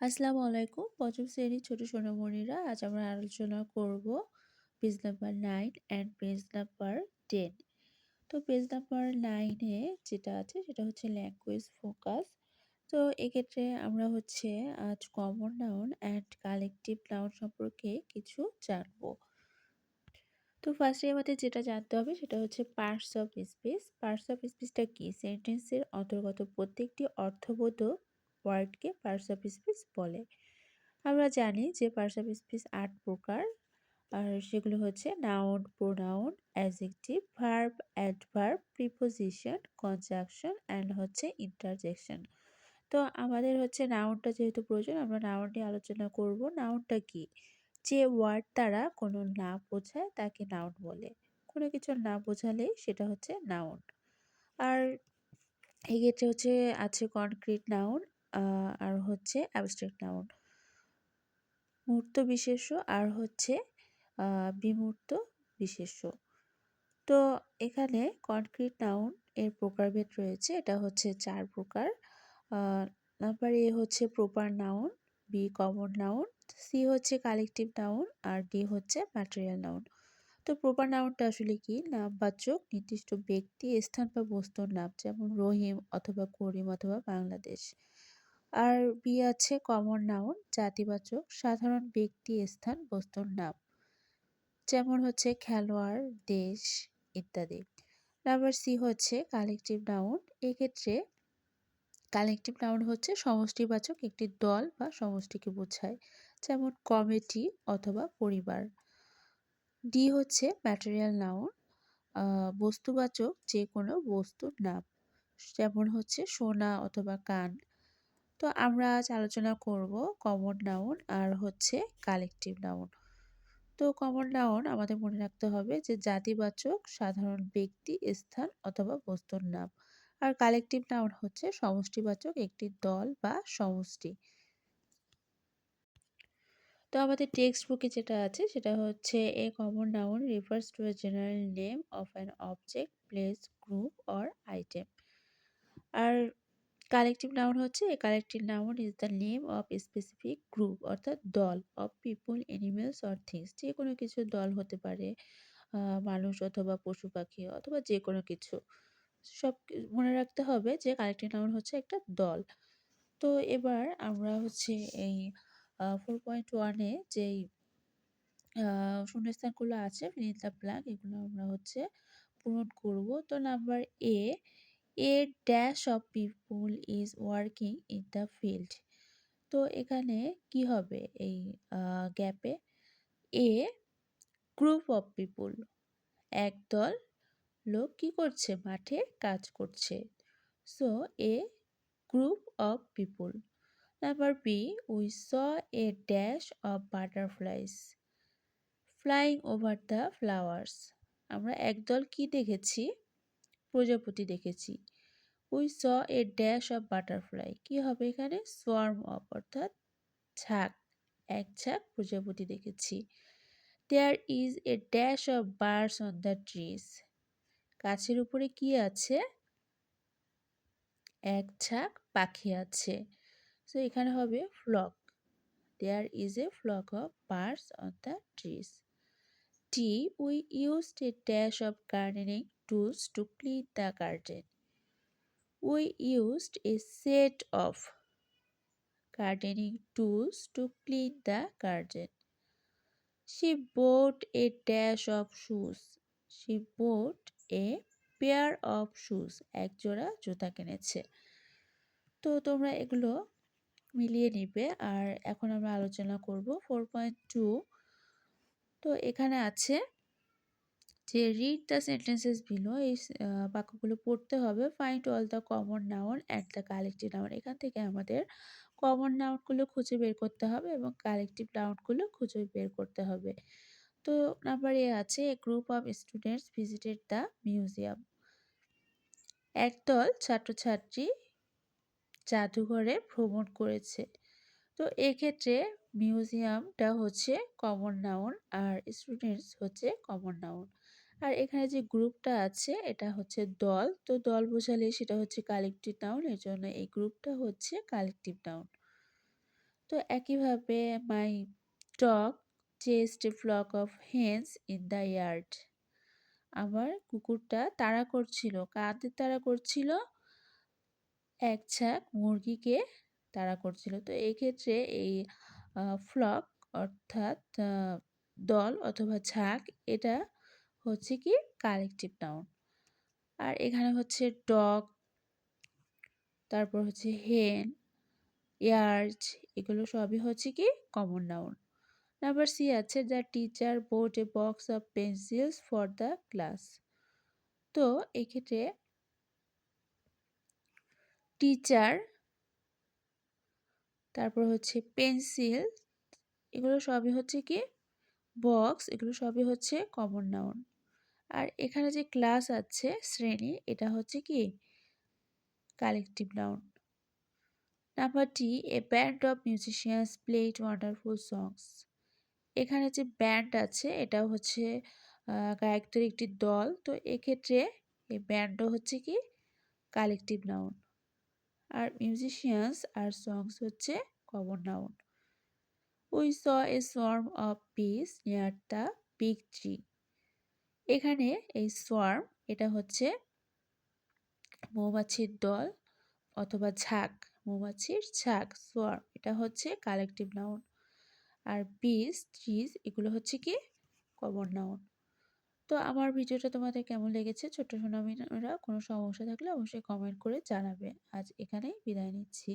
আসসালামু আলাইকুম। ৫ম শ্রেণীর ছোট সোনামণিরা, আজ আমরা আলোচনা করব page number 9 and page number 10। তো পেজ নাম্বার 9 এ যেটা আছে সেটা হচ্ছে ল্যাঙ্গুয়েজ ফোকাস। তো এক্ষেত্রে আমরা আজ common noun and collective noun সম্পর্কে কিছু জানব। তো ফার্স্টে আমাদের যেটা জানতে হবে সেটা হচ্ছে parts of speech. Parts of স্পিচটা কি? সেন্টেন্সের অন্তর্গত প্রত্যেকটি অর্থবোধক ওয়ার্ডকে পার্টস অফ স্পিচ বলে। আমরা জানি যে পার্টস অফ স্পিচ ৮ প্রকার। আর সেগুলো হচ্ছে noun, pronoun, adjective, verb, adverb, preposition, conjunction and interjection. তো আমাদের নাউনটা যেহেতু প্রয়োজন, আমরা নাউন নিয়ে আলোচনা করব। নাউনটা কি? যে ওয়ার্ড দ্বারা কোনো না বোঝায় তাকে নাউন বলে। কোনো কিছু না বোঝালেই সেটা হচ্ছে নাউন। আর এক্ষেত্রে আছে কনক্রিট নাউন আর অ্যাবস্ট্রাক্ট নাউন। মূর্ত বিশেষ্য আর বিমূর্ত বিশেষ্য। তো এখানে কনক্রিট নাউন এর প্রকারভেদ রয়েছে। এটা ৪ প্রকার। Number A proper noun, B common noun, C collective noun আর ডি ম্যাটেরিয়াল নাউন। তো প্রপার নাউনটা আসলে কি? নামবাচক নির্দিষ্ট ব্যক্তি, স্থান বা বস্তুর নাম, যেমন রহিম অথবা করিম অথবা বাংলাদেশ। আর বি আছে কমন নাউন, জাতিবাচক সাধারণ ব্যক্তি, স্থান, বস্তুর নাম, যেমন খেলোয়াড়, দেশ ইত্যাদি। Number C collective noun. এক্ষেত্রে কালেকটিভ নাউন সমষ্টিবাচক একটি দল বা সমষ্টিকে বোঝায়, যেমন কমিটি অথবা পরিবার। ডি ম্যাটেরিয়াল নাউন, বস্তুবাচক যে কোনো বস্তুর নাম, যেমন সোনা অথবা কান। তো আমরা আজ আলোচনা করব কমন নাউন আর কালেকটিভ নাউন। তো কমন নাউন আমাদের মনে রাখতে হবে যে জাতিবাচক সাধারণ ব্যক্তি, স্থান অথবা বস্তুর নাম। আর কালেকটিভ নাউন সমষ্টিবাচক একটি দল বা সমষ্টি। তো আমাদের টেক্সট বুকে যেটা আছে সেটা a common noun refers to a general name of an object, place, group or item. আর collective noun a collective noun is the name of specific group, অর্থাৎ দল, of people, animals or things. যে কোনো কিছুর দল হতে পারে, মানুষ অথবা পশু পাখি অথবা যে কোনো কিছু। সব মনে রাখতে হবে যে কালেকটিভ নাউন একটা দল। তো এবার আমরা এই 4.1 এ যেই শূন্যস্থানগুলো আছে, ফিল ইন দ্য ব্ল্যাঙ্ক, এগুলো আমরা পূরণ করব। তো number A, A dash of people is working in the field. তো এখানে কি হবে এই গ্যাপে? এ গ্রুপ অফ পিপুল, একদল লোক কি করছে? মাঠে কাজ করছে। So a group of people. Number B, we saw a dash of butterflies flying over the flowers. আমরা একদল কি দেখেছি? প্রজাপতি দেখেছি। We saw a dash of butterfly, কি হবে এখানে? সোয়ার্ম অফ, অর্থাৎ ঝাঁক, এক ঝাঁক প্রজাপতি দেখেছি। There is a dash of birds on the trees. গাছের উপরে কি আছে? এক ঝাঁক পাখি আছে। সো এখানে হবে flock. There is a flock of birds on the trees. D, we used a dash of gardening tools to clean the garden. We used a set of gardening tools to clean the garden. She bought a dash of shoes. She bought a pair of shoes. এক জোড়া জুতা কিনেছে। তো তোমরা এগুলো মিলিয়ে নিবে। আর এখন আমরা আলোচনা করব 4.2। তো এখানে আছে যে রিড দ্য সেন্টেন্সেস বিলো। এই বাক্যগুলো পড়তে হবে। Find all the common noun and the collective noun. এখান থেকে আমাদের কমন নাউনগুলো খুঁজে বের করতে হবে এবং কালেকটিভ নাউনগুলো খুঁজে বের করতে হবে। তো নাম্বার এ আছে, a group of students visited the museum. একদল ছাত্রছাত্রী জাদুঘরে ভ্রমণ করেছে। তো এক্ষেত্রে মিউজিয়ামটা কমন নাউন আর স্টুডেন্টস কমন নাউন। আর এখানে যে গ্রুপটা আছে এটা দল। তো দল বোঝালে সেটা কালেকটিভ নাউন, এর জন্য এই গ্রুপটা কালেকটিভ নাউন। তো একইভাবে my dog chased a flock of hens in the yard. আমার কুকুরটা তাড়া করছিল। কাদের তাড়া করছিল? এক ঝাঁক মুরগিকে তাড়া করছিল। তো এই ক্ষেত্রে এই ফ্লক অর্থাৎ দল অথবা ঝাঁক, এটা হচ্ছে কি কালেকটিভ নাউন। আর এখানে হচ্ছে ডগ, তারপর হচ্ছে হেন, ইয়ার্ড, এগুলো সবই হচ্ছে কি কমন নাউন। নাম্বার সি আছে the teacher boat A box of pencils for the class. তো এক্ষেত্রে টিচার, তারপর হচ্ছে পেন্সিল, এগুলো সবই হচ্ছে কি বক্স, এগুলো সবই হচ্ছে কমন নাউন। আর এখানে যে ক্লাস আছে শ্রেণী, এটা হচ্ছে কি collective noun. Number D a band of musicians played wonderful songs. এখানে যে ব্যান্ড আছে এটা হচ্ছে গায়কদের একটি দল। তো এক্ষেত্রে এই ব্যান্ডও হচ্ছে কি কালেকটিভ নাউন। আর মিউজিশিয়ানস আর সংস হচ্ছে common noun. We saw A swarm of বিস নিয়ার দ্য বিগ ট্রি। এখানে এই সোয়ার্ম, এটা হচ্ছে মৌমাছির দল অথবা ঝাঁক, মৌমাছির ঝাঁক সোয়ার্ম, এটা হচ্ছে কালেকটিভ নাউন। আর বিস, ট্রিজ, এগুলো হচ্ছে কি কমন নাউন। তো আমার ভিডিওটা তোমাদের কেমন লেগেছে ছোট্ট সোনামণিরা? কোনো সমস্যা থাকলে অবশ্যই কমেন্ট করে জানাবে। আজ এখানেই বিদায় নিচ্ছি।